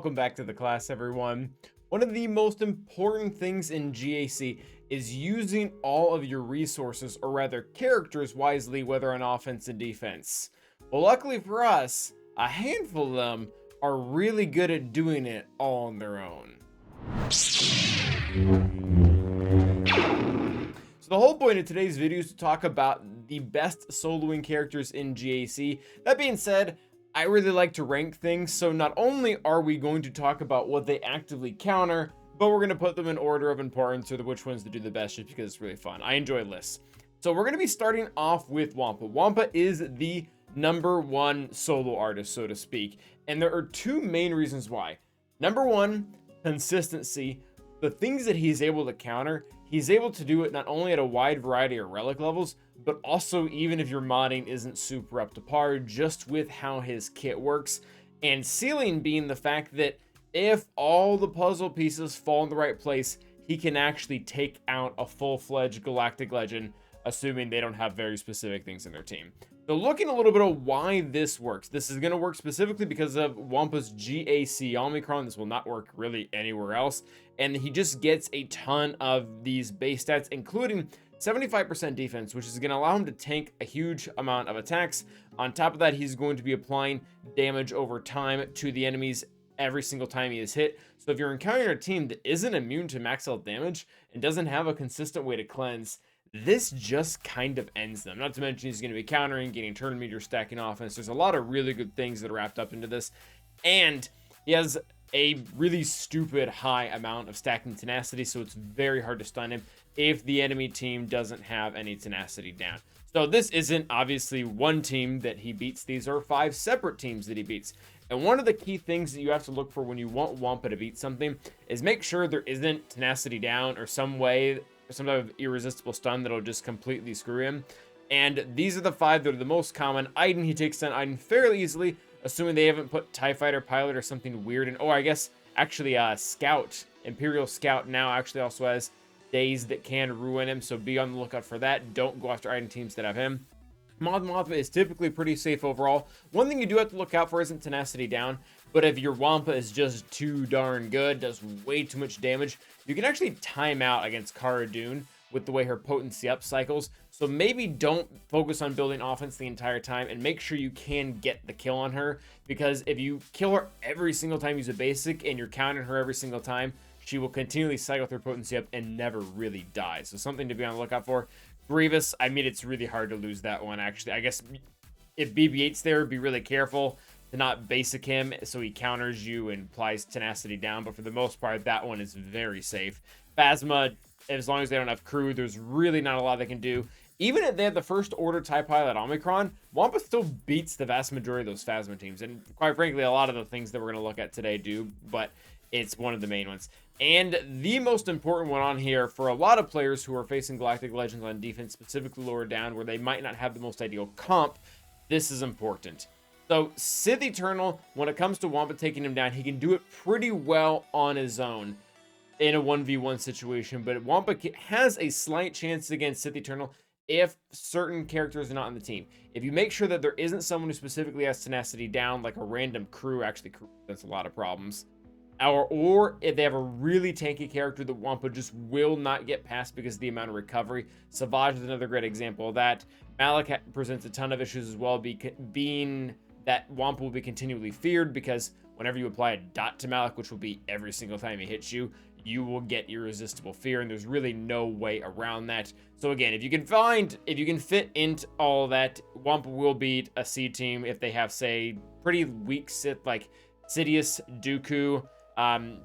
Welcome back to the class, everyone. One of the most important things in GAC is using all of your resources, or rather characters, wisely, whether on offense and defense. Well, luckily for us, a handful of them are really good at doing it all on their own. So the whole point of today's video is to talk about the best soloing characters in GAC. That being said, I really like to rank things, so not only are we going to talk about what they actively counter, but we're going to put them in order of importance, or which ones to do the best, just because it's really fun. I enjoy lists. So we're going to be starting off with Wampa. Wampa is the #1 solo artist, so to speak, and there are two main reasons why. Number one, consistency. The things that he's able to counter, he's able to do it not only at a wide variety of relic levels, but also even if your modding isn't super up to par, just with how his kit works. And ceiling being the fact that if all the puzzle pieces fall in the right place, he can actually take out a full-fledged galactic legend, assuming they don't have very specific things in their team. So looking a little bit of why this works. This is going to work specifically because of Wampa's GAC Omicron. This will not work really anywhere else. And he just gets a ton of these base stats, including 75% defense, which is going to allow him to tank a huge amount of attacks. On top of that, he's going to be applying damage over time to the enemies every single time he is hit. So if you're encountering a team that isn't immune to max health damage and doesn't have a consistent way to cleanse, this just kind of ends them. Not to mention he's going to be countering, getting turn meter, stacking offense. There's a lot of really good things that are wrapped up into this. And he has a really stupid high amount of stacking tenacity, so it's very hard to stun him if the enemy team doesn't have any tenacity down. So this isn't obviously one team that he beats. These are 5 separate teams that he beats. And one of the key things that you have to look for when you want Wampa to beat something is make sure there isn't tenacity down or some way, some type of irresistible stun that'll just completely screw him. And these are the 5 that are the most common. Iden, he takes down Iden fairly easily, assuming they haven't put TIE Fighter Pilot or something weird in. Oh, I guess actually Scout, Imperial Scout now actually also has days that can ruin him, so be on the lookout for that. Don't go after Iden teams that have him. Mothma is typically pretty safe overall. One thing you do have to look out for isn't tenacity down, but if your Wampa is just too darn good, does way too much damage, you can actually time out against Cara Dune with the way her potency up cycles. So maybe don't focus on building offense the entire time and make sure you can get the kill on her, because if you kill her every single time you use a basic and you're counting her every single time, she will continually cycle through potency up and never really die. So something to be on the lookout for. Grievous, I mean, it's really hard to lose that one, actually. I guess if BB-8's there, be really careful to not basic him so he counters you and applies tenacity down. But for the most part, that one is very safe. Phasma, as long as they don't have crew, there's really not a lot they can do. Even if they have the first order TIE Pilot Omicron, Wampa still beats the vast majority of those Phasma teams. And quite frankly, a lot of the things that we're going to look at today do, but it's one of the main ones. And the most important one on here for a lot of players who are facing Galactic Legends on defense, specifically lower down, where they might not have the most ideal comp, this is important. So Sith Eternal, when it comes to Wampa taking him down, he can do it pretty well on his own in a 1v1 situation, but Wampa has a slight chance against Sith Eternal if certain characters are not on the team. If you make sure that there isn't someone who specifically has tenacity down, like a random crew, actually crew, that's a lot of problems. Or if they have a really tanky character that Wampa just will not get past because of the amount of recovery. SWGOH is another great example of that. Malik presents a ton of issues as well, being that Wampa will be continually feared because whenever you apply a dot to Malik, which will be every single time he hits you, you will get irresistible fear, and there's really no way around that. So again, if you can fit into all that, Wampa will beat a C team if they have, say, pretty weak Sith like Sidious, Dooku,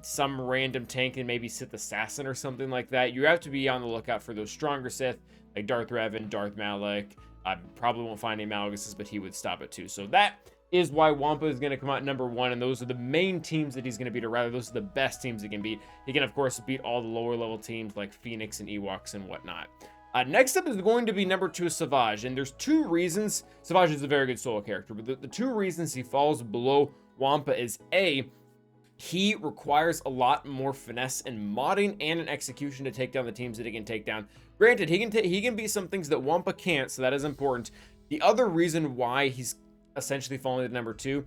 some random tank, and maybe Sith Assassin or something like that. You have to be on the lookout for those stronger Sith like Darth Revan, Darth Malik. I probably won't find any Malaguses, but he would stop it too. So that is why Wampa is going to come out #1, and those are the main teams that he's going to beat, or rather those are the best teams he can beat. He can of course beat all the lower level teams like Phoenix and Ewoks and whatnot. Next up is going to be #2 SWGOH, and there's 2 reasons. SWGOH is a very good solo character, but the 2 reasons he falls below Wampa is A, he requires a lot more finesse and modding and an execution to take down the teams that he can take down. Granted, he can beat some things that Wampa can't, so that is important. The other reason why he's essentially falling to #2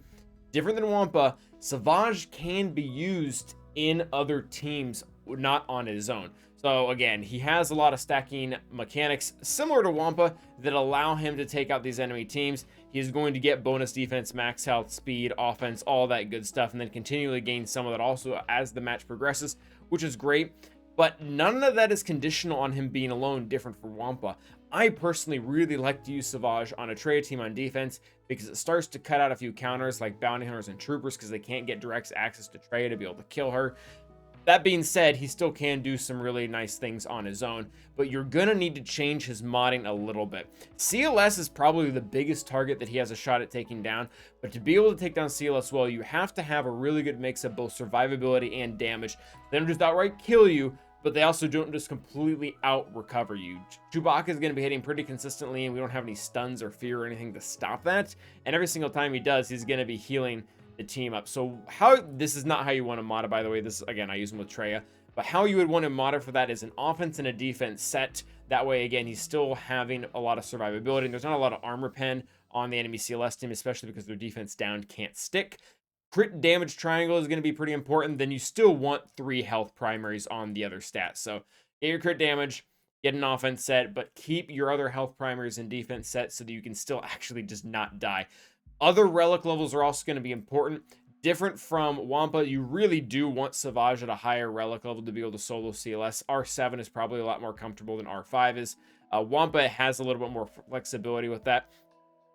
Different than Wampa, SWGOH can be used in other teams, not on his own. So again, he has a lot of stacking mechanics similar to Wampa that allow him to take out these enemy teams. He is going to get bonus defense, max health, speed, offense, all that good stuff, and then continually gain some of that also as the match progresses, which is great. But none of that is conditional on him being alone, different from Wampa. I personally really like to use SWGOH on a Traya team on defense because it starts to cut out a few counters like bounty hunters and troopers because they can't get direct access to Traya to be able to kill her. That being said, he still can do some really nice things on his own, but you're gonna need to change his modding a little bit. CLS is probably the biggest target that he has a shot at taking down, but to be able to take down CLS well, you have to have a really good mix of both survivability and damage. They don't just outright kill you, but they also don't just completely out-recover you. Chewbacca is going to be hitting pretty consistently, and we don't have any stuns or fear or anything to stop that. And every single time he does, he's going to be healing the team up. So this is not how you want to mod it, by the way. This, again, I use him with Traya. But how you would want to mod it for that is an offense and a defense set. That way, again, he's still having a lot of survivability. And there's not a lot of armor pen on the enemy CLS team, especially because their defense down can't stick. Crit damage triangle is going to be pretty important. Then you still want 3 health primaries on the other stats. So get your crit damage, get an offense set, but keep your other health primaries and defense set so that you can still actually just not die. Other relic levels are also going to be important. Different from Wampa, you really do want SWGOH at a higher relic level to be able to solo CLS. R7 is probably a lot more comfortable than R5 is. Wampa has a little bit more flexibility with that.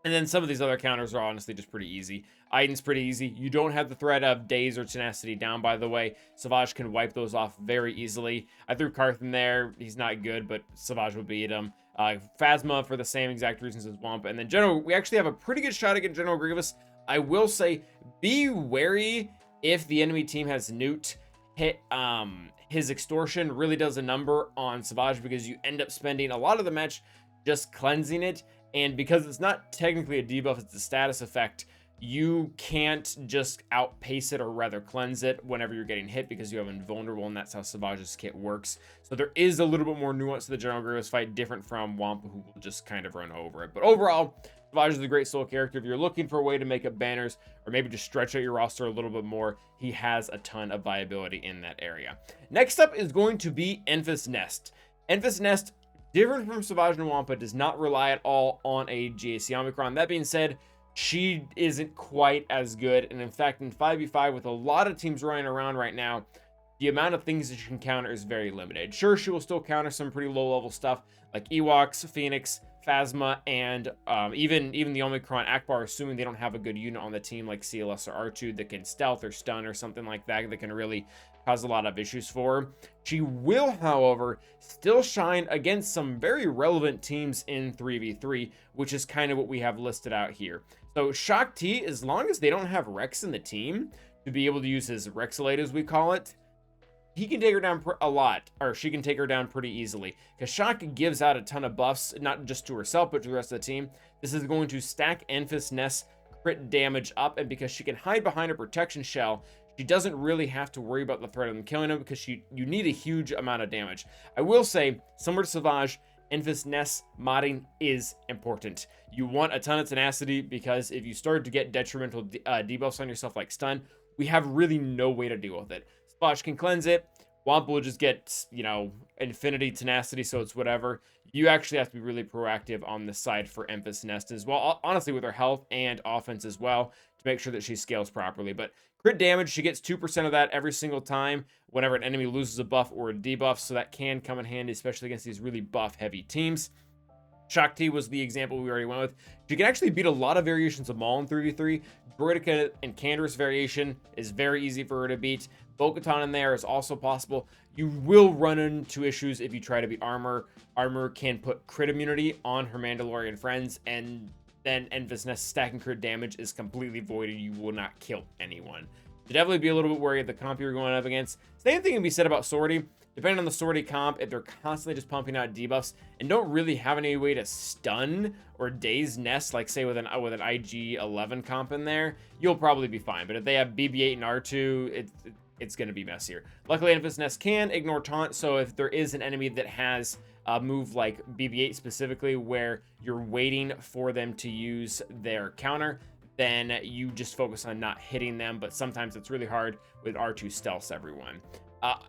And then some of these other counters are honestly just pretty easy. Aiden's pretty easy. You don't have the threat of Daze or Tenacity down, by the way. SWGOH can wipe those off very easily. I threw Karth in there. He's not good, but SWGOH will beat him. Phasma for the same exact reasons as Wampa. And then General, we actually have a pretty good shot against General Grievous. I will say, be wary if the enemy team has Newt. His extortion really does a number on SWGOH because you end up spending a lot of the match just cleansing it. And because it's not technically a debuff, it's a status effect, you can't just outpace it or rather cleanse it whenever you're getting hit because you have invulnerable, and that's how SWGOH's kit works. So there is a little bit more nuance to the General Grievous fight, different from Wampa, who will just kind of run over it. But overall, SWGOH is a great solo character. If you're looking for a way to make up banners or maybe just stretch out your roster a little bit more, he has a ton of viability in that area. Next up is going to be Infus Nest. Infus Nest, different from SWGOH and Wampa, does not rely at all on a GAC Omicron. That being said, she isn't quite as good. And in fact, in 5v5, with a lot of teams running around right now, the amount of things that you can counter is very limited. Sure, she will still counter some pretty low-level stuff like Ewoks, Phoenix, Phasma, and even the Omicron Akbar, assuming they don't have a good unit on the team like CLS or R2 that can stealth or stun or something like that that can really cause a lot of issues for her. She will, however, still shine against some very relevant teams in 3v3, which is kind of what we have listed out here. So Shock T, as long as they don't have Rex in the team to be able to use his Rexolate, as we call it, he can take her down a lot, or she can take her down pretty easily, because Shock gives out a ton of buffs, not just to herself, but to the rest of the team. This is going to stack Infus Nest crit damage up, and because she can hide behind a protection shell, she doesn't really have to worry about the threat of them killing him, because you need a huge amount of damage. I will say, similar to SWGOH, Infus Nest modding is important. You want a ton of tenacity, because if you start to get detrimental debuffs on yourself like stun, we have really no way to deal with it. SWGOH can cleanse it. Wampa will just get, infinity tenacity, so it's whatever. You actually have to be really proactive on the side for Infus Nest as well, honestly, with her health and offense as well, to make sure that she scales properly. But crit damage, she gets 2% of that every single time whenever an enemy loses a buff or a debuff, so that can come in handy, especially against these really buff-heavy teams. Shock T was the example we already went with. She can actually beat a lot of variations of Maul in 3v3. Droideka and Canderous variation is very easy for her to beat. Bo-Katan in there is also possible. You will run into issues if you try to beat Armor. Armor can put crit immunity on her Mandalorian friends, and then Infus Nest stacking crit damage is completely voided. You will not kill anyone. So definitely be a little bit wary of the comp you're going up against. Same thing can be said about Sortie. Depending on the Sortie comp, if they're constantly just pumping out debuffs and don't really have any way to stun or daze Nest, like say with an IG-11 comp in there, you'll probably be fine. But if they have BB-8 and R2, it's going to be messier. Luckily, Infus Nest can ignore taunt, so if there is an enemy that has a move like BB-8 specifically, where you're waiting for them to use their counter, then you just focus on not hitting them. But sometimes it's really hard with R2 stealths everyone.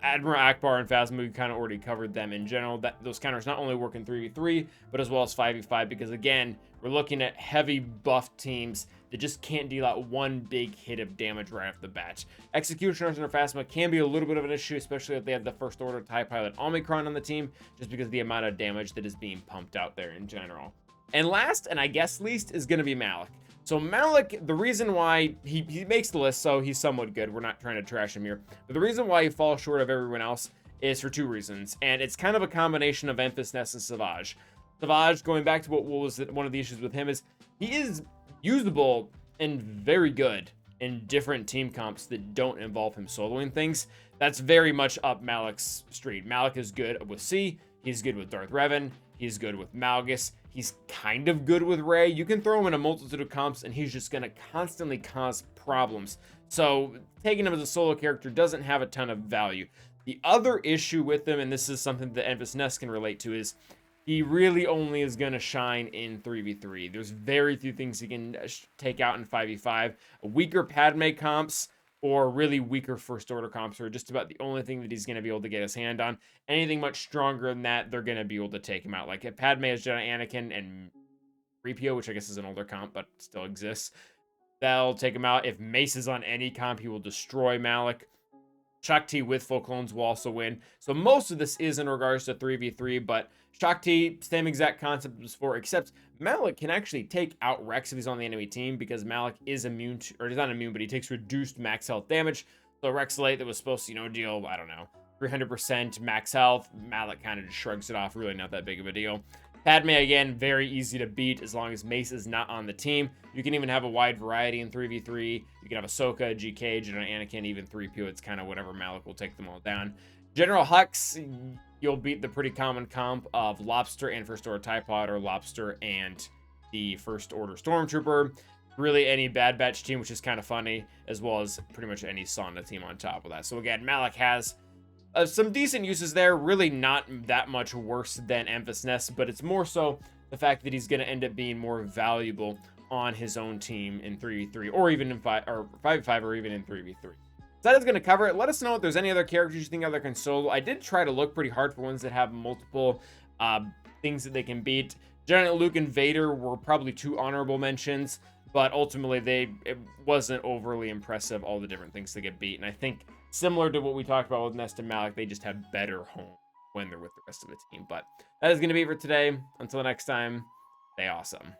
Admiral Akbar and Phasma, we kind of already covered them in general. That those counters not only work in 3v3, but as well as 5v5, because again, we're looking at heavy buff teams that just can't deal out one big hit of damage right off the bat. Executioners and Phasma can be a little bit of an issue, especially if they have the first order TIE pilot Omicron on the team, just because of the amount of damage that is being pumped out there in general. And last, and I guess least, is going to be Malik. So Malik, the reason why he makes the list, so he's somewhat good. We're not trying to trash him here. But the reason why he falls short of everyone else is for 2 reasons. And it's kind of a combination of Infus Nest and SWGOH. SWGOH, going back to what was one of the issues with him, is he is usable and very good in different team comps that don't involve him soloing things. That's very much up Malik's street. Malik is good with C. He's good with Darth Revan. He's good with Malgus. He's kind of good with Rey. You can throw him in a multitude of comps, and he's just going to constantly cause problems. So taking him as a solo character doesn't have a ton of value. The other issue with him, and this is something that Infus Nest can relate to, is he really only is going to shine in 3v3. There's very few things he can take out in 5v5. Weaker Padme comps or really weaker first order comps are just about the only thing that he's going to be able to get his hand on. Anything much stronger than that, they're going to be able to take him out. Like if Padme is Jedi Anakin and 3PO, which I guess is an older comp, but still exists, that'll take him out. If Mace is on any comp, he will destroy Malik. Shakti with full clones will also win. So most of this is in regards to 3v3, but Shakti, same exact concept as before, except Malik can actually take out Rex if he's on the enemy team, because Malik is immune to, or he's not immune, but he takes reduced max health damage. So Rex Late that was supposed to, deal, I don't know, 300% max health, Malik kind of just shrugs it off, really not that big of a deal. Padme, again, very easy to beat as long as Mace is not on the team. You can even have a wide variety in 3v3. You can have Ahsoka, GK, Jedi Anakin, even 3PO. It's kind of whatever. Malik will take them all down. General Hux, you'll beat the pretty common comp of Lobster and First Order TIE Pod, or Lobster and the First Order Stormtrooper. Really any Bad Batch team, which is kind of funny, as well as pretty much any Sauna team on top of that. So again, Malik has some decent uses there, really not that much worse than Infus Nest, but it's more so the fact that he's going to end up being more valuable on his own team in 3v3, or even in 5v5, or even in 3v3. So that is going to cover it. Let us know if there's any other characters you think other can solo. I did try to look pretty hard for ones that have multiple things that they can beat. Giant Luke and Vader were probably 2 honorable mentions, but ultimately it wasn't overly impressive, all the different things they get beat. And I think similar to what we talked about with Nest and Malik, they just have better home when they're with the rest of the team. But that is going to be it for today. Until next time, stay awesome.